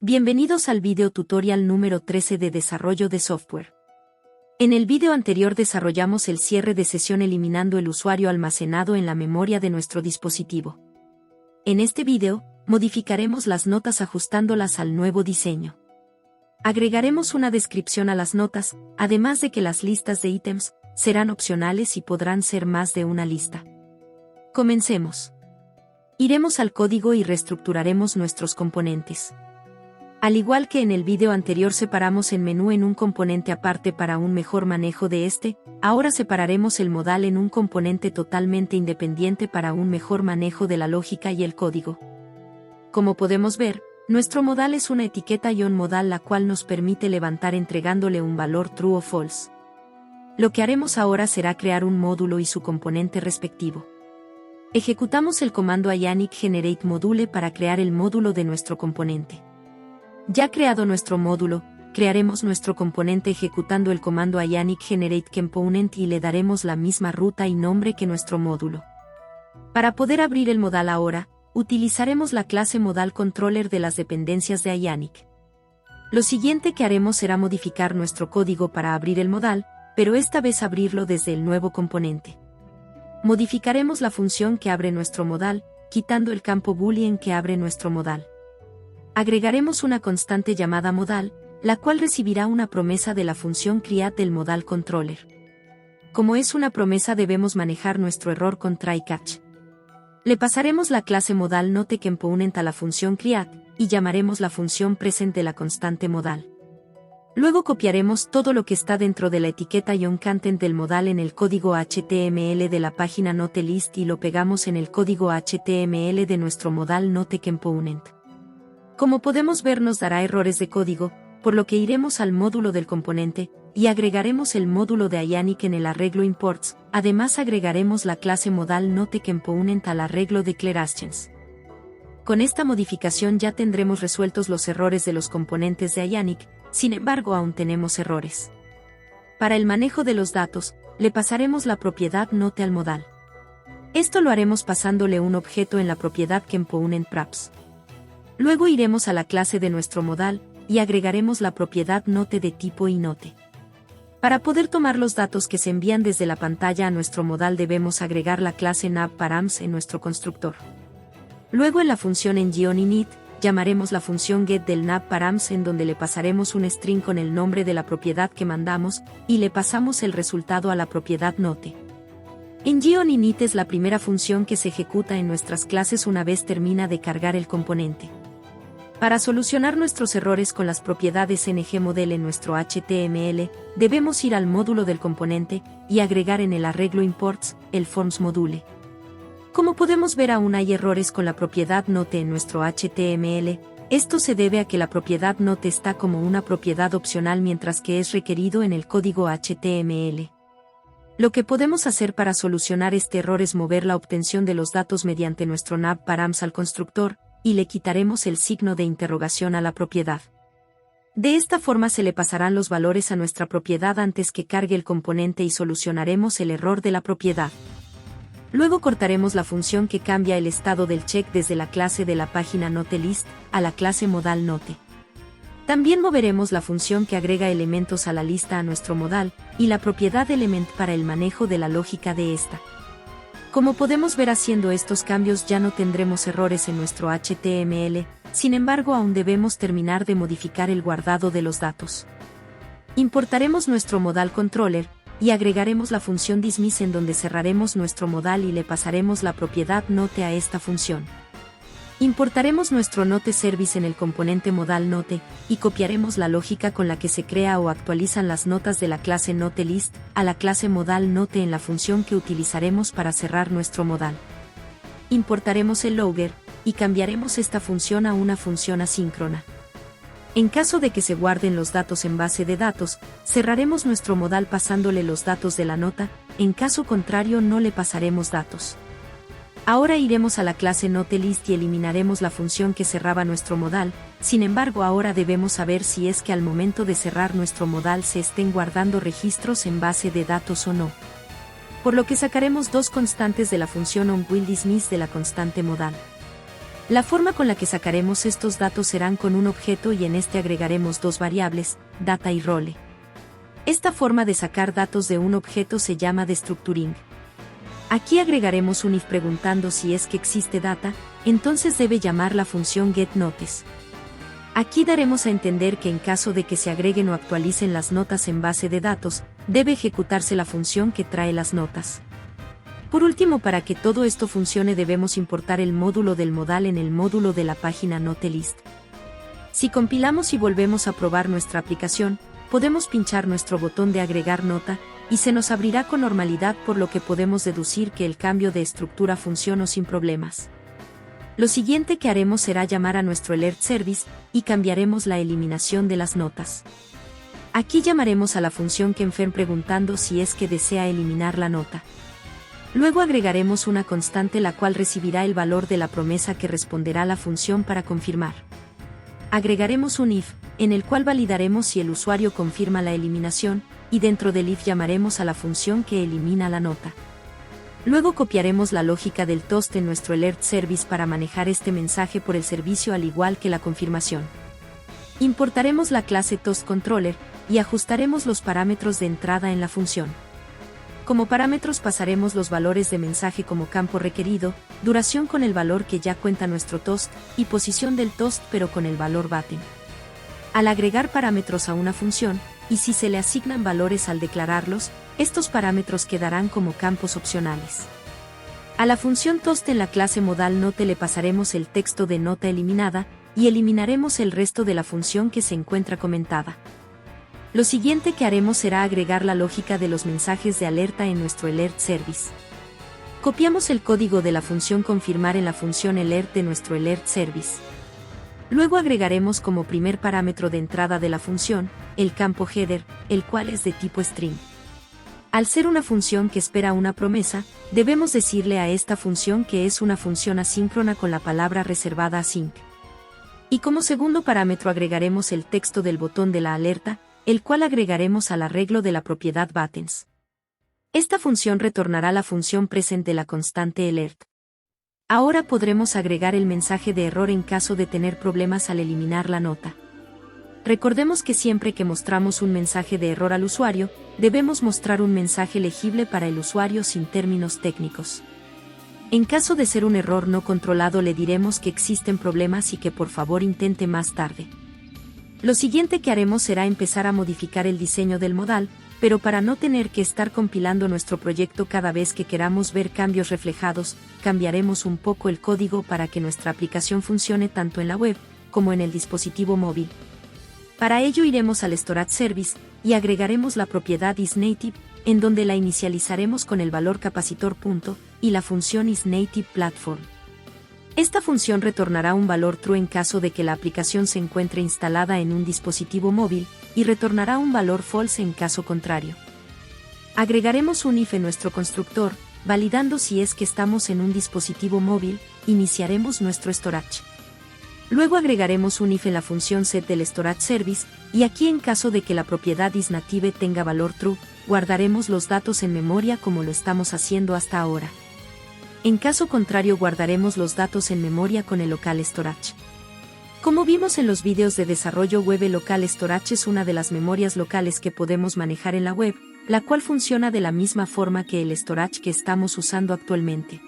Bienvenidos al video tutorial número 13 de desarrollo de software. En el video anterior desarrollamos el cierre de sesión eliminando el usuario almacenado en la memoria de nuestro dispositivo. En este video, modificaremos las notas ajustándolas al nuevo diseño. Agregaremos una descripción a las notas, además de que las listas de ítems serán opcionales y podrán ser más de una lista. Comencemos. Iremos al código y reestructuraremos nuestros componentes. Al igual que en el video anterior separamos el menú en un componente aparte para un mejor manejo de este, ahora separaremos el modal en un componente totalmente independiente para un mejor manejo de la lógica y el código. Como podemos ver, nuestro modal es una etiqueta modal la cual nos permite levantar entregándole un valor true o false. Lo que haremos ahora será crear un módulo y su componente respectivo. Ejecutamos el comando ionic generate module para crear el módulo de nuestro componente. Ya creado nuestro módulo, crearemos nuestro componente ejecutando el comando ionic generate component y le daremos la misma ruta y nombre que nuestro módulo. Para poder abrir el modal ahora, utilizaremos la clase modal controller de las dependencias de ionic. Lo siguiente que haremos será modificar nuestro código para abrir el modal, pero esta vez abrirlo desde el nuevo componente. Modificaremos la función que abre nuestro modal, quitando el campo boolean que abre nuestro modal. Agregaremos una constante llamada modal, la cual recibirá una promesa de la función create del modal controller. Como es una promesa debemos manejar nuestro error con try catch. Le pasaremos la clase modal note component a la función create, y llamaremos la función present de la constante modal. Luego copiaremos todo lo que está dentro de la etiqueta content del modal en el código HTML de la página note.list y lo pegamos en el código HTML de nuestro modal note component. Como podemos ver nos dará errores de código, por lo que iremos al módulo del componente, y agregaremos el módulo de ionic en el arreglo imports, además agregaremos la clase modal note component al arreglo declarations. Con esta modificación ya tendremos resueltos los errores de los componentes de ionic, sin embargo aún tenemos errores. Para el manejo de los datos, le pasaremos la propiedad note al modal. Esto lo haremos pasándole un objeto en la propiedad component props. Luego iremos a la clase de nuestro modal, y agregaremos la propiedad note de tipo inote. Para poder tomar los datos que se envían desde la pantalla a nuestro modal debemos agregar la clase navParams en nuestro constructor. Luego en la función init, llamaremos la función get del navParams en donde le pasaremos un string con el nombre de la propiedad que mandamos, y le pasamos el resultado a la propiedad note. Init es la primera función que se ejecuta en nuestras clases una vez termina de cargar el componente. Para solucionar nuestros errores con las propiedades ngModel en nuestro HTML, debemos ir al módulo del componente, y agregar en el arreglo imports, el forms module. Como podemos ver aún hay errores con la propiedad note en nuestro HTML, esto se debe a que la propiedad note está como una propiedad opcional mientras que es requerido en el código HTML. Lo que podemos hacer para solucionar este error es mover la obtención de los datos mediante nuestro navParams al constructor, y le quitaremos el signo de interrogación a la propiedad. De esta forma se le pasarán los valores a nuestra propiedad antes que cargue el componente y solucionaremos el error de la propiedad. Luego cortaremos la función que cambia el estado del check desde la clase de la página note.list a la clase modal note. También moveremos la función que agrega elementos a la lista a nuestro modal, y la propiedad element para el manejo de la lógica de esta. Como podemos ver haciendo estos cambios ya no tendremos errores en nuestro HTML, sin embargo aún debemos terminar de modificar el guardado de los datos. Importaremos nuestro modal controller, y agregaremos la función dismiss en donde cerraremos nuestro modal y le pasaremos la propiedad note a esta función. Importaremos nuestro note service en el componente modal note, y copiaremos la lógica con la que se crea o actualizan las notas de la clase note.list a la clase modal note en la función que utilizaremos para cerrar nuestro modal. Importaremos el logger, y cambiaremos esta función a una función asíncrona. En caso de que se guarden los datos en base de datos, cerraremos nuestro modal pasándole los datos de la nota, en caso contrario no le pasaremos datos. Ahora iremos a la clase note.list y eliminaremos la función que cerraba nuestro modal, sin embargo ahora debemos saber si es que al momento de cerrar nuestro modal se estén guardando registros en base de datos o no. Por lo que sacaremos dos constantes de la función onWillDismiss de la constante modal. La forma con la que sacaremos estos datos serán con un objeto y en este agregaremos dos variables, data y role. Esta forma de sacar datos de un objeto se llama destructuring. Aquí agregaremos un if preguntando si es que existe data, entonces debe llamar la función getNotes. Aquí daremos a entender que en caso de que se agreguen o actualicen las notas en base de datos, debe ejecutarse la función que trae las notas. Por último, para que todo esto funcione debemos importar el módulo del modal en el módulo de la página NoteList. Si compilamos y volvemos a probar nuestra aplicación, podemos pinchar nuestro botón de agregar nota, y se nos abrirá con normalidad, por lo que podemos deducir que el cambio de estructura funcionó sin problemas. Lo siguiente que haremos será llamar a nuestro alert service, y cambiaremos la eliminación de las notas. Aquí llamaremos a la función confirm preguntando si es que desea eliminar la nota. Luego agregaremos una constante la cual recibirá el valor de la promesa que responderá la función para confirmar. Agregaremos un if, en el cual validaremos si el usuario confirma la eliminación, y dentro del if llamaremos a la función que elimina la nota. Luego copiaremos la lógica del toast en nuestro alert service para manejar este mensaje por el servicio al igual que la confirmación. Importaremos la clase toastController, y ajustaremos los parámetros de entrada en la función. Como parámetros pasaremos los valores de mensaje como campo requerido, duración con el valor que ya cuenta nuestro toast, y posición del toast pero con el valor button. Al agregar parámetros a una función, y si se le asignan valores al declararlos, estos parámetros quedarán como campos opcionales. A la función toast en la clase modal note le pasaremos el texto de nota eliminada, y eliminaremos el resto de la función que se encuentra comentada. Lo siguiente que haremos será agregar la lógica de los mensajes de alerta en nuestro alert service. Copiamos el código de la función confirmar en la función alert de nuestro alert service. Luego agregaremos como primer parámetro de entrada de la función, el campo header, el cual es de tipo string. Al ser una función que espera una promesa, debemos decirle a esta función que es una función asíncrona con la palabra reservada async. Y como segundo parámetro agregaremos el texto del botón de la alerta, el cual agregaremos al arreglo de la propiedad buttons. Esta función retornará la función present de la constante alert. Ahora podremos agregar el mensaje de error en caso de tener problemas al eliminar la nota. Recordemos que siempre que mostramos un mensaje de error al usuario, debemos mostrar un mensaje legible para el usuario sin términos técnicos. En caso de ser un error no controlado le diremos que existen problemas y que por favor intente más tarde. Lo siguiente que haremos será empezar a modificar el diseño del modal, pero para no tener que estar compilando nuestro proyecto cada vez que queramos ver cambios reflejados, cambiaremos un poco el código para que nuestra aplicación funcione tanto en la web como en el dispositivo móvil. Para ello iremos al storage service y agregaremos la propiedad isNative, en donde la inicializaremos con el valor capacitor punto y la función isNativePlatform. Esta función retornará un valor true en caso de que la aplicación se encuentre instalada en un dispositivo móvil, y retornará un valor false en caso contrario. Agregaremos un if en nuestro constructor, validando si es que estamos en un dispositivo móvil, iniciaremos nuestro storage. Luego agregaremos un if en la función set del storage service, y aquí en caso de que la propiedad isNative tenga valor true, guardaremos los datos en memoria como lo estamos haciendo hasta ahora. En caso contrario guardaremos los datos en memoria con el local storage. Como vimos en los vídeos de desarrollo web, el local storage es una de las memorias locales que podemos manejar en la web, la cual funciona de la misma forma que el storage que estamos usando actualmente.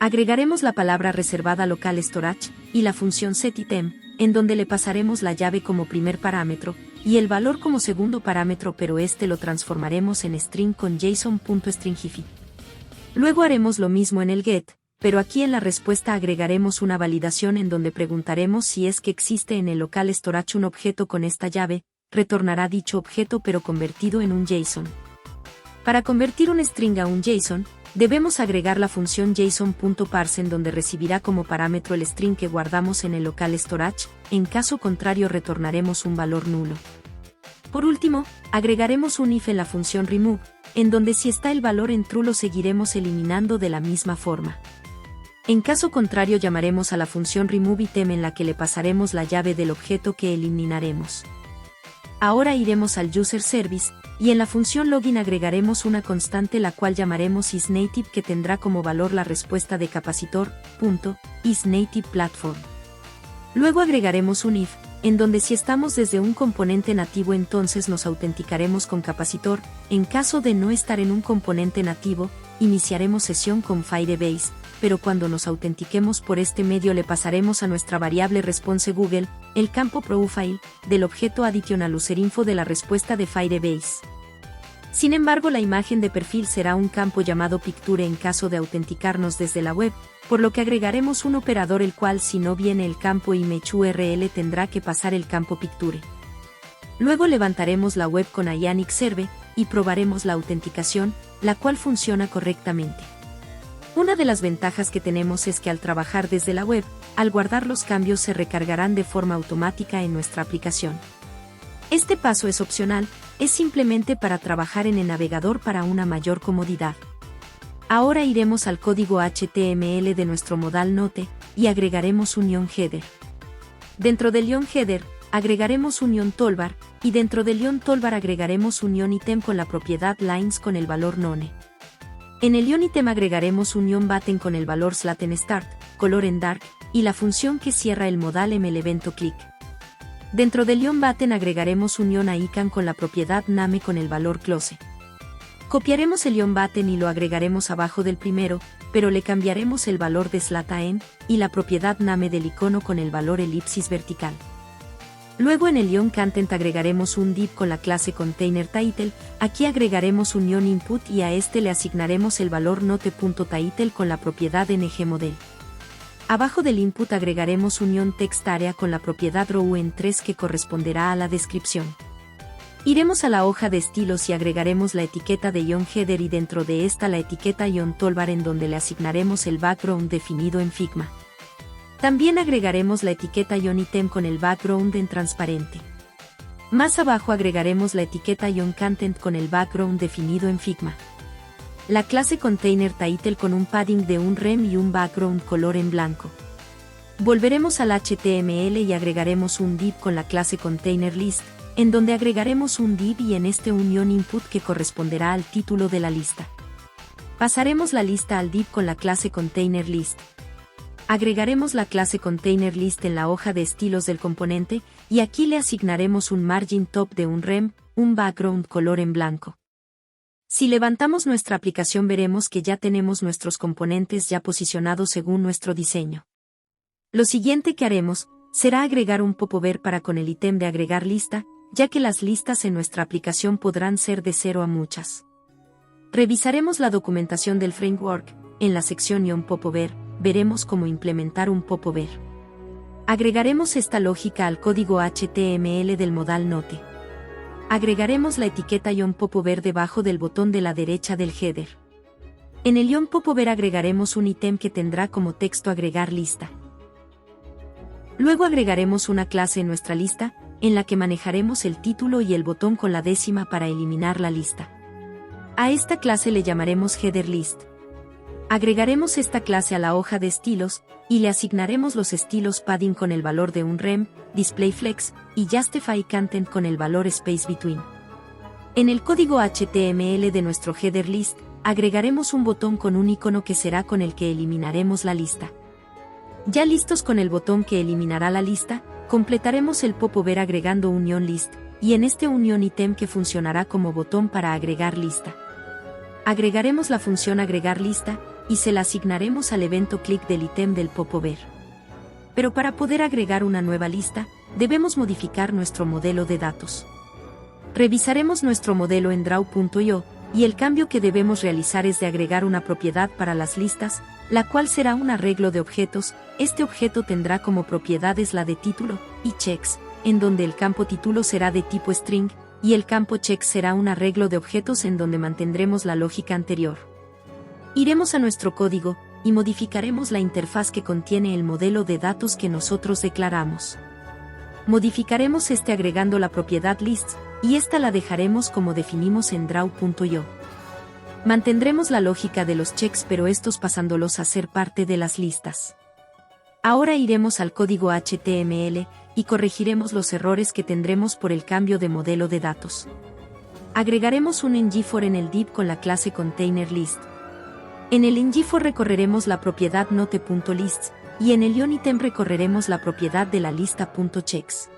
Agregaremos la palabra reservada local storage, y la función setItem, en donde le pasaremos la llave como primer parámetro, y el valor como segundo parámetro, pero este lo transformaremos en string con JSON.stringify. Luego haremos lo mismo en el get, pero aquí en la respuesta agregaremos una validación en donde preguntaremos si es que existe en el local storage un objeto con esta llave, retornará dicho objeto pero convertido en un JSON. Para convertir un string a un JSON, debemos agregar la función JSON.parse en donde recibirá como parámetro el string que guardamos en el local storage, en caso contrario retornaremos un valor nulo. Por último, agregaremos un if en la función remove, en donde si está el valor en true lo seguiremos eliminando de la misma forma. En caso contrario llamaremos a la función removeItem en la que le pasaremos la llave del objeto que eliminaremos. Ahora iremos al User Service, y en la función login agregaremos una constante la cual llamaremos isNative que tendrá como valor la respuesta de capacitor.isNativePlatform. Luego agregaremos un if, en donde si estamos desde un componente nativo entonces nos autenticaremos con capacitor, en caso de no estar en un componente nativo, iniciaremos sesión con Firebase, pero cuando nos autentiquemos por este medio le pasaremos a nuestra variable response Google, el campo profile, del objeto additional user info de la respuesta de Firebase. Sin embargo, la imagen de perfil será un campo llamado picture en caso de autenticarnos desde la web, por lo que agregaremos un operador el cual si no viene el campo image URL tendrá que pasar el campo picture. Luego levantaremos la web con Ionic Serve, y probaremos la autenticación, la cual funciona correctamente. Una de las ventajas que tenemos es que al trabajar desde la web, al guardar los cambios se recargarán de forma automática en nuestra aplicación. Este paso es opcional, es simplemente para trabajar en el navegador para una mayor comodidad. Ahora iremos al código HTML de nuestro modal Note, y agregaremos un ion header. Dentro del ion header, agregaremos un ion toolbar, y dentro del ion toolbar agregaremos un ion item con la propiedad lines con el valor none. En el ion item agregaremos un ion button con el valor /start, color en dark, y la función que cierra el modal el evento click. Dentro del ion button agregaremos un ion icon con la propiedad name con el valor close. Copiaremos el ion button y lo agregaremos abajo del primero, pero le cambiaremos el valor de /n, y la propiedad name del icono con el valor elipsis vertical. Luego en el ion content agregaremos un div con la clase container_title, aquí agregaremos un ion input y a este le asignaremos el valor note.title con la propiedad ngModel. Abajo del input agregaremos un ion text area con la propiedad row en 3 que corresponderá a la descripción. Iremos a la hoja de estilos y agregaremos la etiqueta de ion header y dentro de esta la etiqueta ion toolbar en donde le asignaremos el background definido en Figma. También agregaremos la etiqueta ion item con el background en transparente. Más abajo agregaremos la etiqueta ion content con el background definido en Figma. La clase container_title con un padding de un rem y un background color en blanco. Volveremos al HTML y agregaremos un div con la clase container_list, en donde agregaremos un div y en este un ion input que corresponderá al título de la lista. Pasaremos la lista al div con la clase container_list. Agregaremos la clase container_list en la hoja de estilos del componente, y aquí le asignaremos un margin top de un rem, un background color en blanco. Si levantamos nuestra aplicación veremos que ya tenemos nuestros componentes ya posicionados según nuestro diseño. Lo siguiente que haremos, será agregar un popover para con el ítem de agregar lista, ya que las listas en nuestra aplicación podrán ser de 0 a muchas. Revisaremos la documentación del framework, en la sección ion popover, veremos cómo implementar un popover. Agregaremos esta lógica al código HTML del modal Note. Agregaremos la etiqueta ion popover debajo del botón de la derecha del header. En el ion popover agregaremos un ítem que tendrá como texto agregar lista. Luego agregaremos una clase en nuestra lista, en la que manejaremos el título y el botón con la décima para eliminar la lista. A esta clase le llamaremos header_list. Agregaremos esta clase a la hoja de estilos, y le asignaremos los estilos padding con el valor de un rem, displayFlex, y justifyContent con el valor space_between. En el código HTML de nuestro header_list, agregaremos un botón con un icono que será con el que eliminaremos la lista. Ya listos con el botón que eliminará la lista, completaremos el popover agregando un ion list, y en este un ion item que funcionará como botón para agregar lista. Agregaremos la función agregar lista, y se la asignaremos al evento click del ítem del popover. Pero para poder agregar una nueva lista, debemos modificar nuestro modelo de datos. Revisaremos nuestro modelo en draw.io, y el cambio que debemos realizar es de agregar una propiedad para las listas, la cual será un arreglo de objetos. Este objeto tendrá como propiedades la de título y checks, en donde el campo título será de tipo string, y el campo checks será un arreglo de objetos en donde mantendremos la lógica anterior. Iremos a nuestro código, y modificaremos la interfaz que contiene el modelo de datos que nosotros declaramos. Modificaremos este agregando la propiedad lists, y esta la dejaremos como definimos en draw.io. Mantendremos la lógica de los checks pero estos pasándolos a ser parte de las listas. Ahora iremos al código HTML, y corregiremos los errores que tendremos por el cambio de modelo de datos. Agregaremos un ngFor en el div con la clase ContainerList. En el ngFor recorreremos la propiedad note.lists, y en el ionItem recorreremos la propiedad de la lista.checks.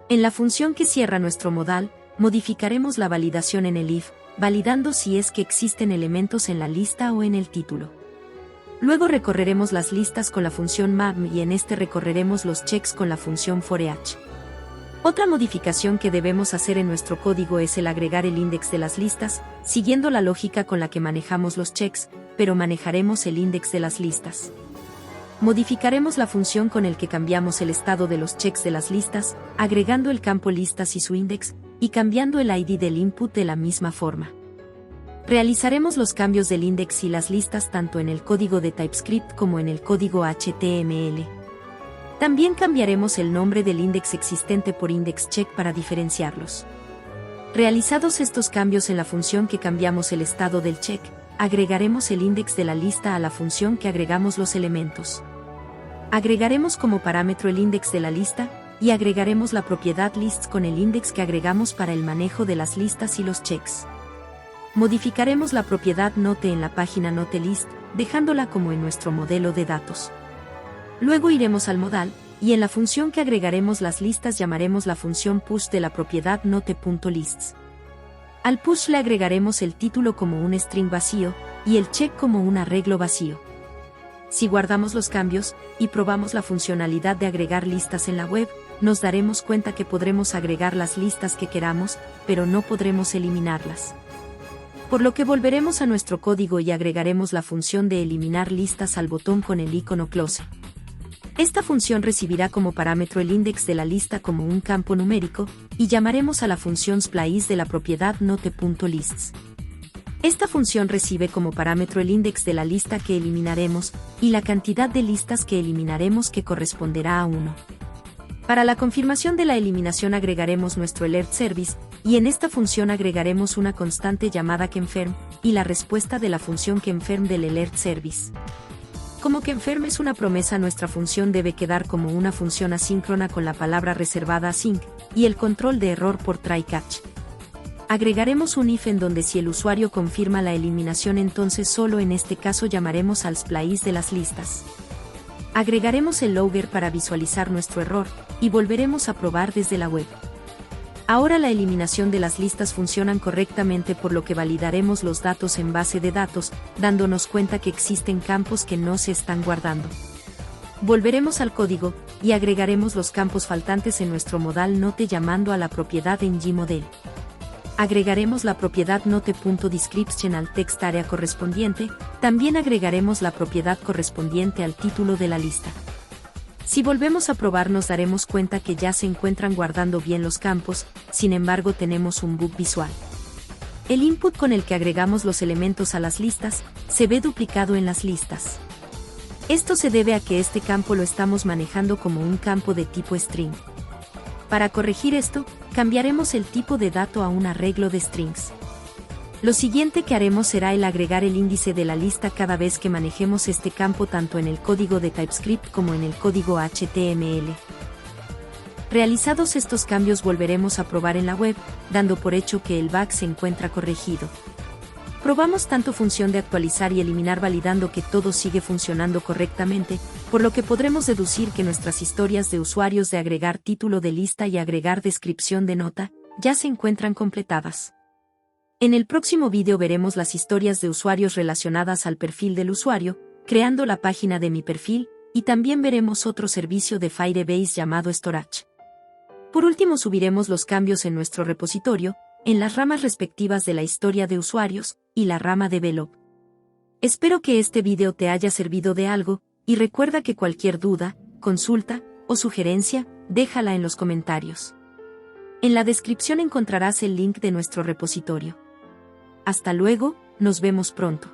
En la función que cierra nuestro modal, modificaremos la validación en el if, validando si es que existen elementos en la lista o en el título. Luego recorreremos las listas con la función map y en este recorreremos los checks con la función forEach. Otra modificación que debemos hacer en nuestro código es el agregar el index de las listas, siguiendo la lógica con la que manejamos los checks, pero manejaremos el index de las listas. Modificaremos la función con el que cambiamos el estado de los checks de las listas, agregando el campo listas y su index, y cambiando el ID del input de la misma forma. Realizaremos los cambios del index y las listas tanto en el código de TypeScript como en el código HTML. También cambiaremos el nombre del index existente por indexCheck para diferenciarlos. Realizados estos cambios en la función que cambiamos el estado del check, agregaremos el index de la lista a la función que agregamos los elementos. Agregaremos como parámetro el index de la lista, y agregaremos la propiedad lists con el index que agregamos para el manejo de las listas y los checks. Modificaremos la propiedad note en la página noteList, dejándola como en nuestro modelo de datos. Luego iremos al modal, y en la función que agregaremos las listas llamaremos la función push de la propiedad note.lists. Al push le agregaremos el título como un string vacío, y el check como un arreglo vacío. Si guardamos los cambios, y probamos la funcionalidad de agregar listas en la web, nos daremos cuenta que podremos agregar las listas que queramos, pero no podremos eliminarlas. Por lo que volveremos a nuestro código y agregaremos la función de eliminar listas al botón con el icono close. Esta función recibirá como parámetro el index de la lista como un campo numérico, y llamaremos a la función splice de la propiedad note.lists. Esta función recibe como parámetro el index de la lista que eliminaremos, y la cantidad de listas que eliminaremos que corresponderá a 1. Para la confirmación de la eliminación agregaremos nuestro alert service, y en esta función agregaremos una constante llamada confirm, y la respuesta de la función confirm del alert service. Como confirm es una promesa, nuestra función debe quedar como una función asíncrona con la palabra reservada async, y el control de error por try catch. Agregaremos un if en donde si el usuario confirma la eliminación entonces solo en este caso llamaremos al splice de las listas. Agregaremos el logger para visualizar nuestro error, y volveremos a probar desde la web. Ahora la eliminación de las listas funcionan correctamente por lo que validaremos los datos en base de datos, dándonos cuenta que existen campos que no se están guardando. Volveremos al código, y agregaremos los campos faltantes en nuestro modal note llamando a la propiedad ngModel. Agregaremos la propiedad note.description al text area correspondiente, también agregaremos la propiedad correspondiente al título de la lista. Si volvemos a probar nos daremos cuenta que ya se encuentran guardando bien los campos, sin embargo tenemos un bug visual. El input con el que agregamos los elementos a las listas, se ve duplicado en las listas. Esto se debe a que este campo lo estamos manejando como un campo de tipo string. Para corregir esto, cambiaremos el tipo de dato a un arreglo de strings. Lo siguiente que haremos será el agregar el índice de la lista cada vez que manejemos este campo tanto en el código de TypeScript como en el código HTML. Realizados estos cambios volveremos a probar en la web, dando por hecho que el bug se encuentra corregido. Probamos tanto función de actualizar y eliminar validando que todo sigue funcionando correctamente, por lo que podremos deducir que nuestras historias de usuarios de agregar título de lista y agregar descripción de nota, ya se encuentran completadas. En el próximo vídeo veremos las historias de usuarios relacionadas al perfil del usuario, creando la página de mi perfil, y también veremos otro servicio de Firebase llamado Storage. Por último subiremos los cambios en nuestro repositorio, en las ramas respectivas de la historia de usuarios, y la rama Develop. Espero que este video te haya servido de algo, y recuerda que cualquier duda, consulta, o sugerencia, déjala en los comentarios. En la descripción encontrarás el link de nuestro repositorio. Hasta luego, nos vemos pronto.